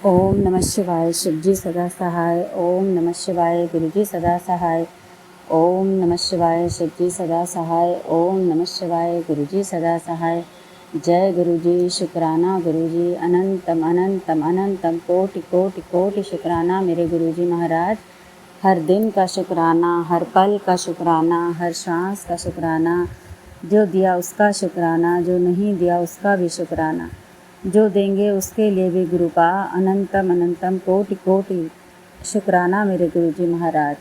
ओम नमः शिवाय। शिव जी सदा सहाय। ओम नमः शिवाय। गुरु जी सदा सहाय। ओम नमः शिवाय। शिव जी सदा सहाय। ओम नमः शिवाय। गुरु जी सदा सहाय। जय गुरु जी। शुक्राना गुरु जी। अनंतम अनंतम अनंतम कोटि कोटि कोटि शुक्राना मेरे गुरु जी महाराज। हर दिन का शुक्राना, हर पल का शुक्राना, हर सांस का शुक्राना। जो दिया उसका शुक्राना, जो नहीं दिया उसका भी शुक्राना, जो देंगे उसके लिए भी गुरुपा। अनंतम अनंतम कोटि कोटि शुक्राना मेरे गुरु जी महाराज।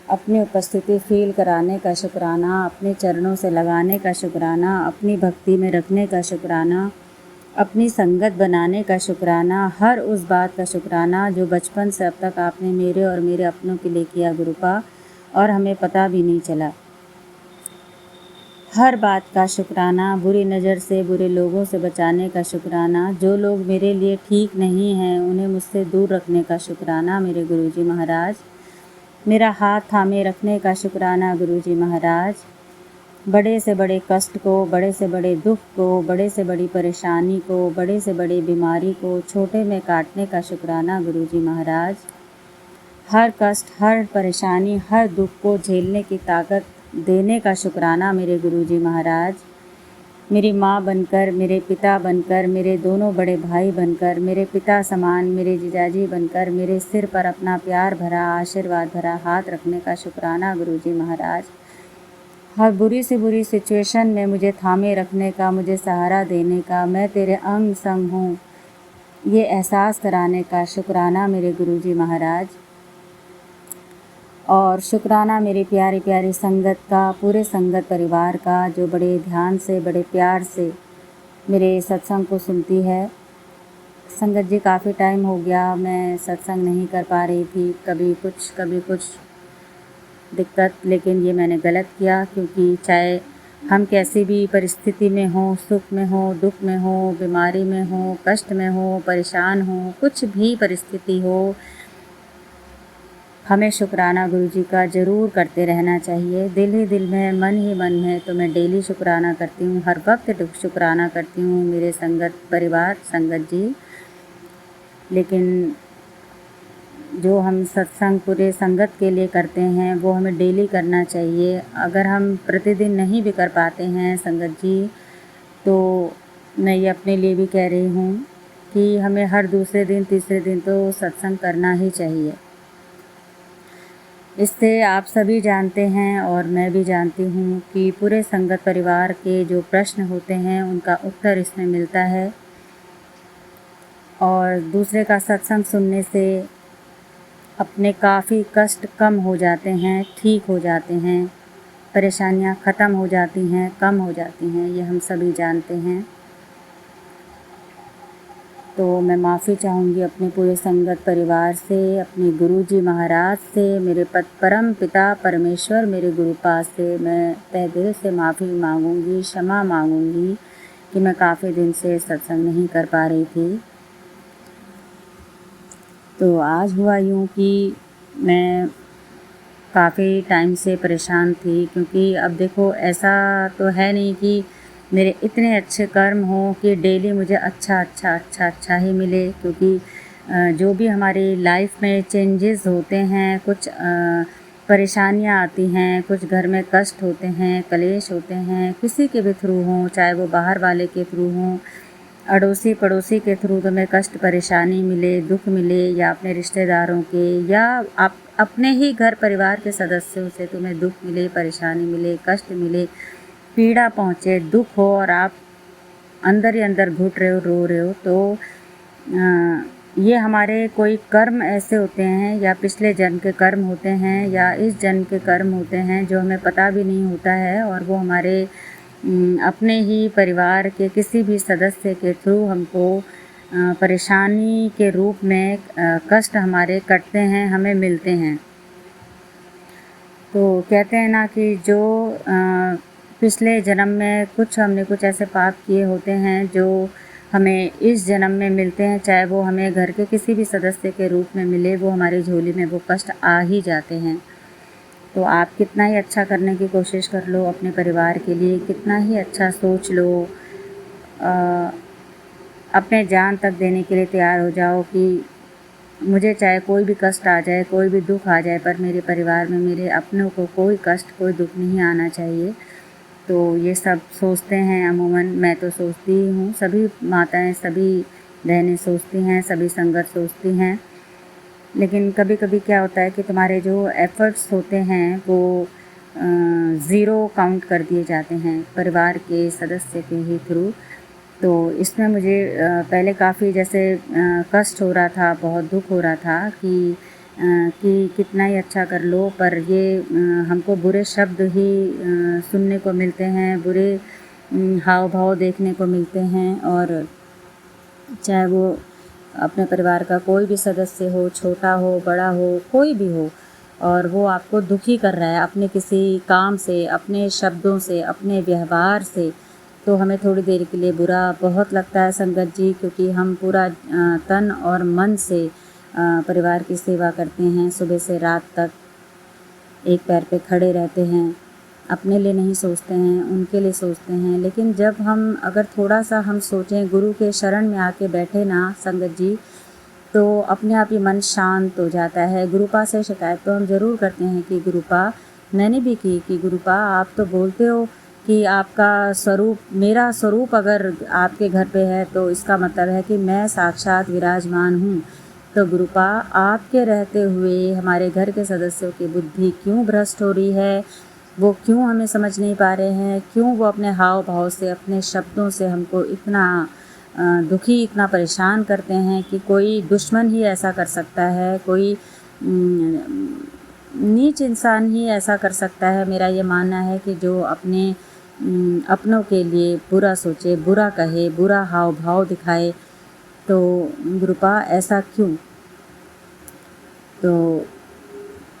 अपनी उपस्थिति फील कराने का शुक्राना, अपने चरणों से लगाने का शुक्राना, अपनी भक्ति में रखने का शुक्राना, अपनी संगत बनाने का शुक्राना, हर उस बात का शुक्राना जो बचपन से अब तक आपने मेरे और मेरे अपनों के लिए किया गुरुपा, और हमें पता भी नहीं चला। हर बात का शुक्राना, बुरी नज़र से, बुरे लोगों से बचाने का शुक्राना, जो लोग मेरे लिए ठीक नहीं हैं उन्हें मुझसे दूर रखने का शुक्राना मेरे गुरुजी महाराज। मेरा हाथ थामे रखने का शुक्राना गुरुजी महाराज। बड़े से बड़े कष्ट को, बड़े से बड़े दुख को, बड़े से बड़ी परेशानी को, बड़े से बड़ी बीमारी को छोटे में काटने का शुक्राना गुरुजी महाराज। हर कष्ट, हर परेशानी, हर दुख को झेलने की ताकत देने का शुक्राना मेरे गुरुजी महाराज। मेरी माँ बनकर, मेरे पिता बनकर, मेरे दोनों बड़े भाई बनकर, मेरे पिता समान, मेरे जीजाजी बनकर, मेरे सिर पर अपना प्यार भरा, आशीर्वाद भरा हाथ रखने का शुक्राना गुरुजी महाराज। हर बुरी से बुरी सिचुएशन में मुझे थामे रखने का, मुझे सहारा देने का, मैं तेरे अंग संग हूँ ये एहसास कराने का शुक्राना मेरे गुरुजी महाराज। और शुक्राना मेरी प्यारी प्यारी संगत का, पूरे संगत परिवार का, जो बड़े ध्यान से, बड़े प्यार से मेरे सत्संग को सुनती है। संगत जी, काफ़ी टाइम हो गया मैं सत्संग नहीं कर पा रही थी, कभी कुछ दिक्कत, लेकिन ये मैंने गलत किया, क्योंकि चाहे हम कैसी भी परिस्थिति में हों, सुख में हो, दुख में हो, बीमारी में हो, कष्ट में हो, परेशान हो, कुछ भी परिस्थिति हो, हमें शुक्राना गुरुजी का ज़रूर करते रहना चाहिए। दिल ही दिल में, मन ही मन में, तो मैं डेली शुक्राना करती हूँ, हर वक्त शुक्राना करती हूँ मेरे संगत परिवार, संगत जी। लेकिन जो हम सत्संग पूरे संगत के लिए करते हैं वो हमें डेली करना चाहिए। अगर हम प्रतिदिन नहीं भी कर पाते हैं संगत जी, तो मैं ये अपने लिए भी कह रही हूँ कि हमें हर दूसरे दिन, तीसरे दिन तो सत्संग करना ही चाहिए। इससे आप सभी जानते हैं और मैं भी जानती हूँ कि पूरे संगत परिवार के जो प्रश्न होते हैं उनका उत्तर इसमें मिलता है, और दूसरे का सत्संग सुनने से अपने काफ़ी कष्ट कम हो जाते हैं, ठीक हो जाते हैं, परेशानियाँ ख़त्म हो जाती हैं, कम हो जाती हैं, ये हम सभी जानते हैं। तो मैं माफ़ी चाहूँगी अपने पूरे संगत परिवार से, अपने गुरुजी महाराज से, मेरे परम पिता परमेश्वर मेरे गुरुपाद से मैं तहे दिल से माफ़ी मांगूँगी, क्षमा मांगूँगी कि मैं काफ़ी दिन से सत्संग नहीं कर पा रही थी। तो आज हुआ यूँ कि मैं काफ़ी टाइम से परेशान थी, क्योंकि अब देखो ऐसा तो है नहीं कि मेरे इतने अच्छे कर्म हों कि डेली मुझे अच्छा ही मिले, क्योंकि जो भी हमारी लाइफ में चेंजेस होते हैं, कुछ परेशानियाँ आती हैं, कुछ घर में कष्ट होते हैं, कलेश होते हैं, किसी के भी थ्रू हों, चाहे वो बाहर वाले के थ्रू हों, अड़ोसी पड़ोसी के थ्रू तुम्हें कष्ट परेशानी मिले, दुख मिले, या अपने रिश्तेदारों के, या आप अपने ही घर परिवार के सदस्यों से तुम्हें दुख मिले, परेशानी मिले, कष्ट मिले, पीड़ा पहुँचे, दुख हो और आप अंदर ही अंदर घुट रहे हो, रो रहे हो, तो ये हमारे कोई कर्म ऐसे होते हैं, या पिछले जन्म के कर्म होते हैं, या इस जन्म के कर्म होते हैं जो हमें पता भी नहीं होता है, और वो हमारे अपने ही परिवार के किसी भी सदस्य के थ्रू हमको परेशानी के रूप में कष्ट हमारे कटते हैं, हमें मिलते हैं। तो कहते हैं ना कि जो पिछले जन्म में हमने कुछ ऐसे पाप किए होते हैं जो हमें इस जन्म में मिलते हैं, चाहे वो हमें घर के किसी भी सदस्य के रूप में मिले, वो हमारी झोली में वो कष्ट आ ही जाते हैं। तो आप कितना ही अच्छा करने की कोशिश कर लो अपने परिवार के लिए, कितना ही अच्छा सोच लो, अपने जान तक देने के लिए तैयार हो जाओ कि मुझे चाहे कोई भी कष्ट आ जाए, कोई भी दुख आ जाए, पर मेरे परिवार में मेरे अपनों को कोई कष्ट, कोई दुख नहीं आना चाहिए। तो ये सब सोचते हैं अमूमन, मैं तो सोचती ही हूँ, सभी माताएं, सभी बहनें सोचती हैं, सभी संगत सोचती हैं। लेकिन कभी कभी क्या होता है कि तुम्हारे जो एफ़र्ट्स होते हैं वो ज़ीरो काउंट कर दिए जाते हैं परिवार के सदस्य के ही थ्रू। तो इसमें मुझे पहले काफ़ी जैसे कष्ट हो रहा था, बहुत दुख हो रहा था कि कितना ही अच्छा कर लो, पर ये हमको बुरे शब्द ही सुनने को मिलते हैं, बुरे हाव भाव देखने को मिलते हैं। और चाहे वो अपने परिवार का कोई भी सदस्य हो, छोटा हो, बड़ा हो, कोई भी हो, और वो आपको दुखी कर रहा है अपने किसी काम से, अपने शब्दों से, अपने व्यवहार से, तो हमें थोड़ी देर के लिए बुरा बहुत लगता है संगत जी, क्योंकि हम पूरा तन और मन से परिवार की सेवा करते हैं, सुबह से रात तक एक पैर पे खड़े रहते हैं, अपने लिए नहीं सोचते हैं, उनके लिए सोचते हैं। लेकिन जब हम अगर थोड़ा सा हम सोचें, गुरु के शरण में आके बैठे ना संगत जी, तो अपने आप ही मन शांत हो जाता है। गुरुपा से शिकायत तो हम ज़रूर करते हैं कि गुरुपा, मैंने भी की कि गुरुपा आप तो बोलते हो कि आपका स्वरूप, मेरा स्वरूप अगर आपके घर पे है तो इसका मतलब है कि मैं साक्षात विराजमान हूँ। तो गुरुपा, आपके रहते हुए हमारे घर के सदस्यों की बुद्धि क्यों भ्रष्ट हो रही है, वो क्यों हमें समझ नहीं पा रहे हैं, क्यों वो अपने हाव भाव से, अपने शब्दों से हमको इतना दुखी, इतना परेशान करते हैं कि कोई दुश्मन ही ऐसा कर सकता है, कोई नीच इंसान ही ऐसा कर सकता है। मेरा ये मानना है कि जो अपने अपनों के लिए बुरा सोचे, बुरा कहे, बुरा हाव भाव दिखाए, तो गुरुपा ऐसा क्यों? तो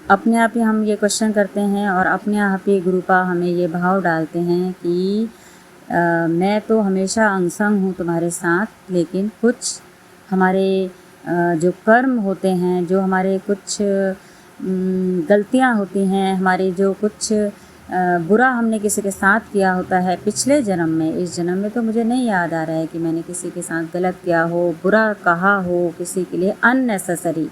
अपने आप ही हम ये क्वेश्चन करते हैं और अपने आप ही गुरुपा हमें ये भाव डालते हैं कि मैं तो हमेशा अंग संग हूँ तुम्हारे साथ, लेकिन कुछ हमारे जो कर्म होते हैं, जो हमारे कुछ गलतियाँ होती हैं, हमारे जो कुछ बुरा हमने किसी के साथ किया होता है पिछले जन्म में, इस जन्म में तो मुझे नहीं याद आ रहा है कि मैंने किसी के साथ गलत किया हो, बुरा कहा हो किसी के लिए, अननेसेसरी।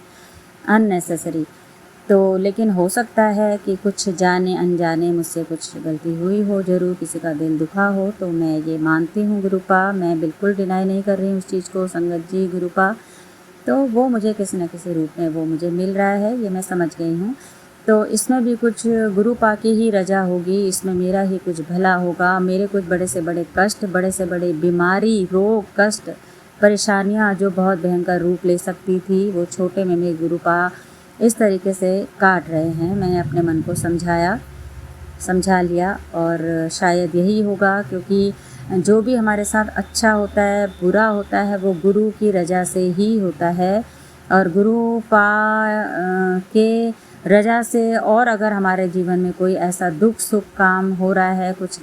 तो लेकिन हो सकता है कि कुछ जाने अनजाने मुझसे कुछ गलती हुई हो, ज़रूर किसी का दिल दुखा हो, तो मैं ये मानती हूँ गुरुपा, मैं बिल्कुल डिनाई नहीं कर रही हूँ उस चीज़ को संगत जी गुरुपा। तो वो मुझे किसी न किसी रूप में वो मुझे मिल रहा है, ये मैं समझ गई हूँ। तो इसमें भी कुछ गुरुपा की ही रजा होगी, इसमें मेरा ही कुछ भला होगा, मेरे कुछ बड़े से बड़े कष्ट, बड़े से बड़े बीमारी, रोग, कष्ट, परेशानियाँ जो बहुत भयंकर रूप ले सकती थी, वो छोटे में मेरे गुरुपा इस तरीके से काट रहे हैं। मैंने अपने मन को समझा लिया, और शायद यही होगा, क्योंकि जो भी हमारे साथ अच्छा होता है, बुरा होता है, वो गुरु की रजा से ही होता है। और गुरुपा के रजा से, और अगर हमारे जीवन में कोई ऐसा दुख सुख काम हो रहा है, कुछ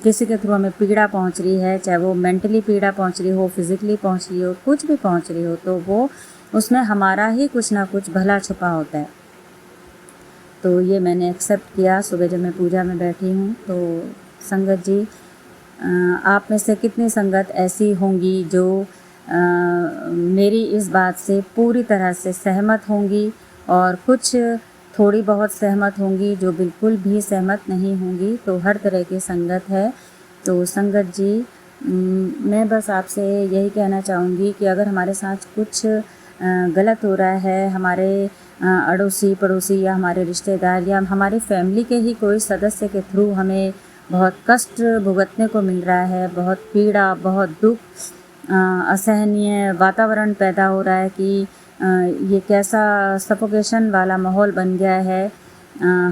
किसी के थ्रू हमें पीड़ा पहुंच रही है, चाहे वो मेंटली पीड़ा पहुंच रही हो, फिज़िकली पहुंच रही हो, कुछ भी पहुंच रही हो, तो वो उसमें हमारा ही कुछ ना कुछ भला छुपा होता है। तो ये मैंने एक्सेप्ट किया सुबह जब मैं पूजा में बैठी हूँ। तो संगत जी, आप में से कितनी संगत ऐसी होंगी जो मेरी इस बात से पूरी तरह से सहमत होंगी, और कुछ थोड़ी बहुत सहमत होंगी, जो बिल्कुल भी सहमत नहीं होंगी। तो हर तरह की संगत है। तो संगत जी, मैं बस आपसे यही कहना चाहूँगी कि अगर हमारे साथ कुछ गलत हो रहा है, हमारे अड़ोसी पड़ोसी या हमारे रिश्तेदार या हमारी फैमिली के ही कोई सदस्य के थ्रू हमें बहुत कष्ट भुगतने को मिल रहा है, बहुत पीड़ा, बहुत दुख, असहनीय वातावरण पैदा हो रहा है कि ये कैसा सफोकेशन वाला माहौल बन गया है,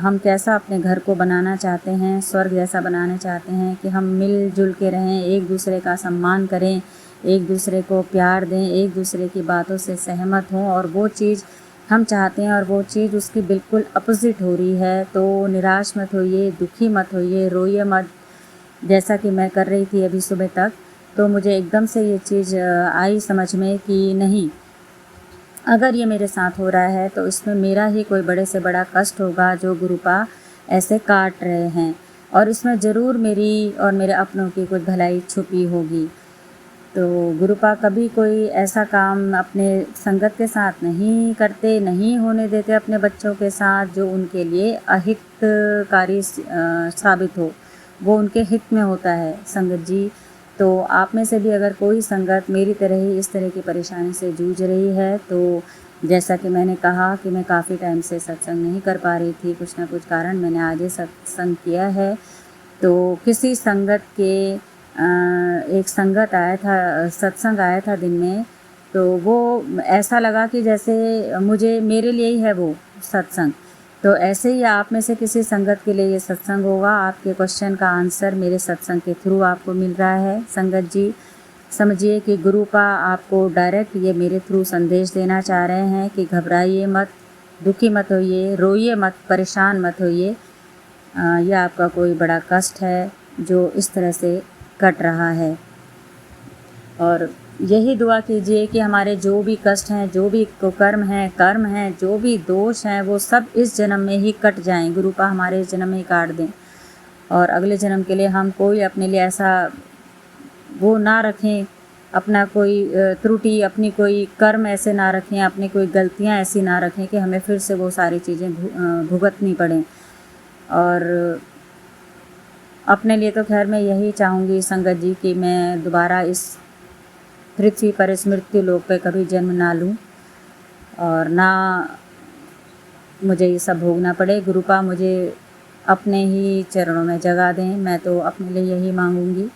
हम कैसा अपने घर को बनाना चाहते हैं, स्वर्ग जैसा बनाना चाहते हैं कि हम मिलजुल के रहें, एक दूसरे का सम्मान करें, एक दूसरे को प्यार दें, एक दूसरे की बातों से सहमत हों, और वो चीज़ हम चाहते हैं और वो चीज़ उसकी बिल्कुल अपोज़िट हो रही है। तो निराश मत होइए, दुखी मत होइए, रोइए मत, जैसा कि मैं कर रही थी अभी सुबह तक। तो मुझे एकदम से ये चीज़ आई समझ में कि नहीं, अगर ये मेरे साथ हो रहा है तो इसमें मेरा ही कोई बड़े से बड़ा कष्ट होगा जो गुरुपा ऐसे काट रहे हैं, और इसमें ज़रूर मेरी और मेरे अपनों की कुछ भलाई छुपी होगी। तो गुरुपा कभी कोई ऐसा काम अपने संगत के साथ नहीं करते, नहीं होने देते अपने बच्चों के साथ जो उनके लिए अहितकारी साबित हो, वो उनके हित में होता है संगत जी। तो आप में से भी अगर कोई संगत मेरी तरह ही इस तरह की परेशानी से जूझ रही है, तो जैसा कि मैंने कहा कि मैं काफ़ी टाइम से सत्संग नहीं कर पा रही थी, कुछ ना कुछ कारण मैंने आज ही सत्संग किया है। तो किसी संगत के एक संगत आया था, सत्संग आया था दिन में, तो वो ऐसा लगा कि जैसे मुझे मेरे लिए ही है वो सत्संग। तो ऐसे ही आप में से किसी संगत के लिए ये सत्संग होगा, आपके क्वेश्चन का आंसर मेरे सत्संग के थ्रू आपको मिल रहा है। संगत जी समझिए कि गुरुपा आपको डायरेक्ट ये मेरे थ्रू संदेश देना चाह रहे हैं कि घबराइए मत, दुखी मत होइए, रोइए मत, परेशान मत होइए। यह आपका कोई बड़ा कष्ट है जो इस तरह से कट रहा है। और यही दुआ कीजिए कि हमारे जो भी कष्ट हैं, जो भी कुकर्म हैं, कर्म हैं, जो भी दोष हैं, वो सब इस जन्म में ही कट जाएं। गुरुपा हमारे इस जन्म में ही काट दें और अगले जन्म के लिए हम कोई अपने लिए ऐसा वो ना रखें, अपना कोई त्रुटि, अपनी कोई कर्म ऐसे ना रखें, अपनी कोई गलतियां ऐसी ना रखें कि हमें फिर से वो सारी चीज़ें भुगतनी पड़ें। और अपने लिए तो खैर मैं यही चाहूँगी संगत जी कि मैं दोबारा इस पृथ्वी पर, इस मृत्यु लोक पे कभी जन्म ना लूँ और ना मुझे ये सब भोगना पड़े। गुरुपा मुझे अपने ही चरणों में जगा दें, मैं तो अपने लिए यही मांगूंगी।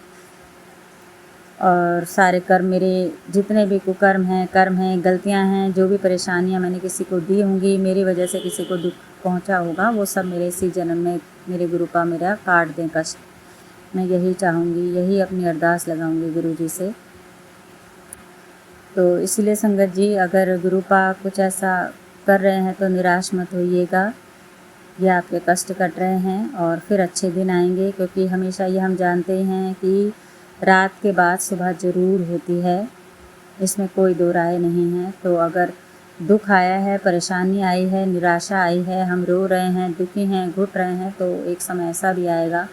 और सारे कर्म, मेरे जितने भी कुकर्म हैं, कर्म हैं, गलतियां हैं, जो भी परेशानियां मैंने किसी को दी होंगी, मेरी वजह से किसी को दुख पहुंचा होगा, वो सब मेरे इसी जन्म में मेरे गुरुपा मेरा काट दें कष्ट। मैं यही चाहूँगी, यही अपनी अरदास लगाऊंगी गुरु जी से। तो इसलिए संगत जी अगर गुरुपा कुछ ऐसा कर रहे हैं तो निराश मत होइएगा। ये आपके कष्ट कट रहे हैं और फिर अच्छे दिन आएंगे, क्योंकि हमेशा ये हम जानते हैं कि रात के बाद सुबह ज़रूर होती है, इसमें कोई दो राय नहीं है। तो अगर दुख आया है, परेशानी आई है, निराशा आई है, हम रो रहे हैं, दुखी हैं, घुट रहे हैं, तो एक समय ऐसा भी आएगा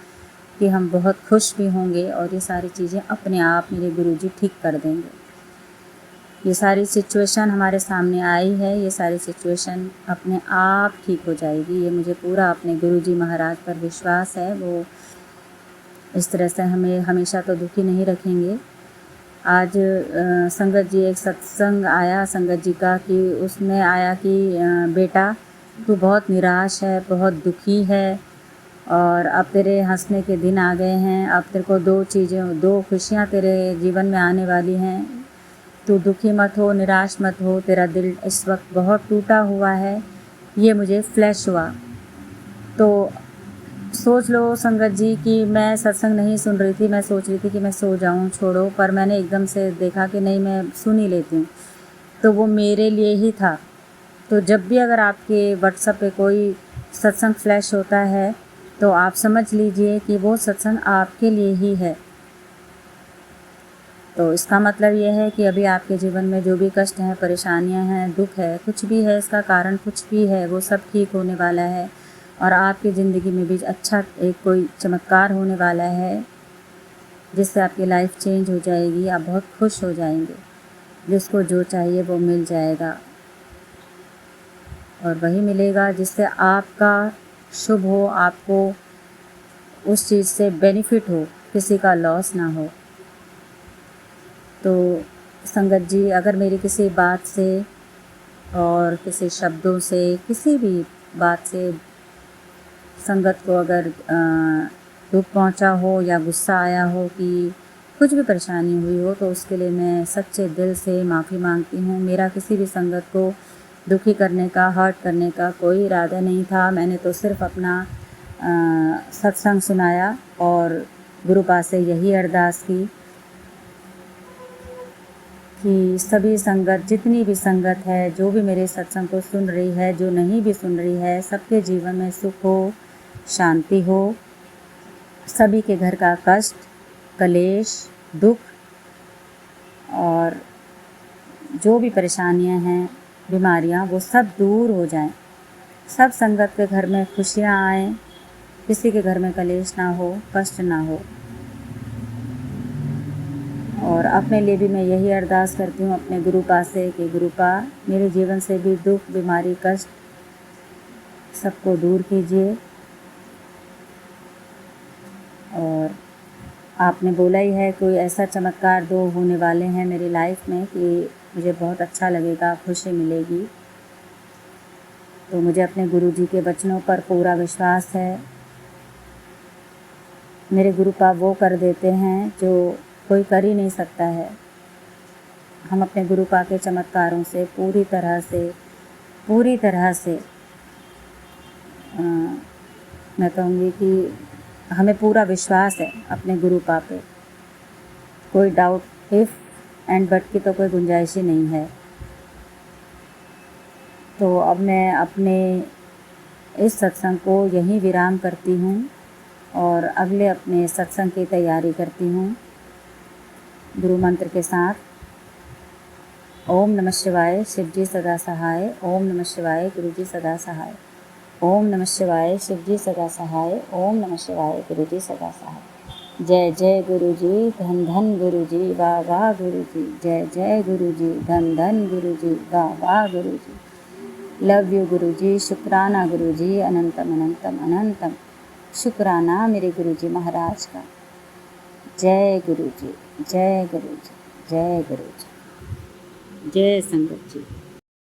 कि हम बहुत खुश भी होंगे और ये सारी चीज़ें अपने आप मेरे गुरुजी ठीक कर देंगे। ये सारी सिचुएशन हमारे सामने आई है, ये सारी सिचुएशन अपने आप ठीक हो जाएगी, ये मुझे पूरा अपने गुरुजी महाराज पर विश्वास है। वो इस तरह से हमें हमेशा तो दुखी नहीं रखेंगे। आज संगत जी एक सत्संग आया संगत जी का कि उसमें आया कि बेटा तू बहुत निराश है, बहुत दुखी है और अब तेरे हंसने के दिन आ गए हैं, अब तेरे को दो खुशियाँ तेरे जीवन में आने वाली हैं। तू दुखी मत हो, निराश मत हो, तेरा दिल इस वक्त बहुत टूटा हुआ है। ये मुझे फ्लैश हुआ। तो सोच लो संगत जी कि मैं सत्संग नहीं सुन रही थी, मैं सोच रही थी कि मैं सो जाऊं, छोड़ो, पर मैंने एकदम से देखा कि नहीं, मैं सुन ही लेती हूँ। तो वो मेरे लिए ही था। तो जब भी अगर आपके व्हाट्सएप पे कोई सत्संग फ्लैश होता है तो आप समझ लीजिए कि वो सत्संग आपके लिए ही है। तो इसका मतलब ये है कि अभी आपके जीवन में जो भी कष्ट हैं, परेशानियां हैं, दुख है, कुछ भी है, इसका कारण कुछ भी है, वो सब ठीक होने वाला है और आपकी ज़िंदगी में भी अच्छा एक कोई चमत्कार होने वाला है जिससे आपकी लाइफ चेंज हो जाएगी, आप बहुत खुश हो जाएंगे। जिसको जो चाहिए वो मिल जाएगा और वही मिलेगा जिससे आपका शुभ हो, आपको उस चीज़ से बेनिफिट हो, किसी का लॉस ना हो। तो संगत जी अगर मेरी किसी बात से और किसी शब्दों से, किसी भी बात से संगत को अगर दुख पहुंचा हो या गुस्सा आया हो कि कुछ भी परेशानी हुई हो, तो उसके लिए मैं सच्चे दिल से माफ़ी मांगती हूँ। मेरा किसी भी संगत को दुखी करने का, हर्ट करने का कोई इरादा नहीं था। मैंने तो सिर्फ अपना सत्संग सुनाया और गुरुपा से यही अरदास की कि सभी संगत, जितनी भी संगत है, जो भी मेरे सत्संग को सुन रही है, जो नहीं भी सुन रही है, सबके जीवन में सुख हो, शांति हो, सभी के घर का कष्ट, कलेश, दुख और जो भी परेशानियां हैं, बीमारियां, वो सब दूर हो जाएं। सब संगत के घर में खुशियां आएं, किसी के घर में कलेश ना हो, कष्ट ना हो। और अपने लिए भी मैं यही अरदास करती हूँ अपने गुरुपा से कि गुरुपा मेरे जीवन से भी दुख बीमारी कष्ट सबको दूर कीजिए। और आपने बोला ही है कोई ऐसा चमत्कार दो होने वाले हैं मेरी लाइफ में कि मुझे बहुत अच्छा लगेगा, खुशी मिलेगी। तो मुझे अपने गुरुजी के वचनों पर पूरा विश्वास है। मेरे गुरुपा वो कर देते हैं जो कोई कर ही नहीं सकता है। हम अपने गुरुपा के चमत्कारों से पूरी तरह से मैं कहूँगी कि हमें पूरा विश्वास है अपने गुरुपा पे। कोई डाउट इफ़ एंड बट की तो कोई गुंजाइश ही नहीं है। तो अब मैं अपने इस सत्संग को यहीं विराम करती हूँ और अगले अपने सत्संग की तैयारी करती हूँ गुरु मंत्र के साथ। ओम नमः शिवाय, शिवजी सदा सहाय। ओम नमः शिवाय, गुरुजी सदा सहाय। ओम नमः शिवाय, शिवजी सदा सहाय। ओम नमः शिवाय, गुरुजी सदा सहाय। जय जय गुरुजी, धन धन गुरुजी, वाह वाह गुरुजी। जय जय गुरुजी, धन धन गुरुजी, वाह वाह गुरुजी। लव यू गुरुजी, शुक्राना गुरुजी, अनंतम अनंतम अनंतम शुक्राना मेरे गुरुजी महाराज का। जय गुरुजी, जय गुरुजी, जय गुरुजी, जय संगत जी।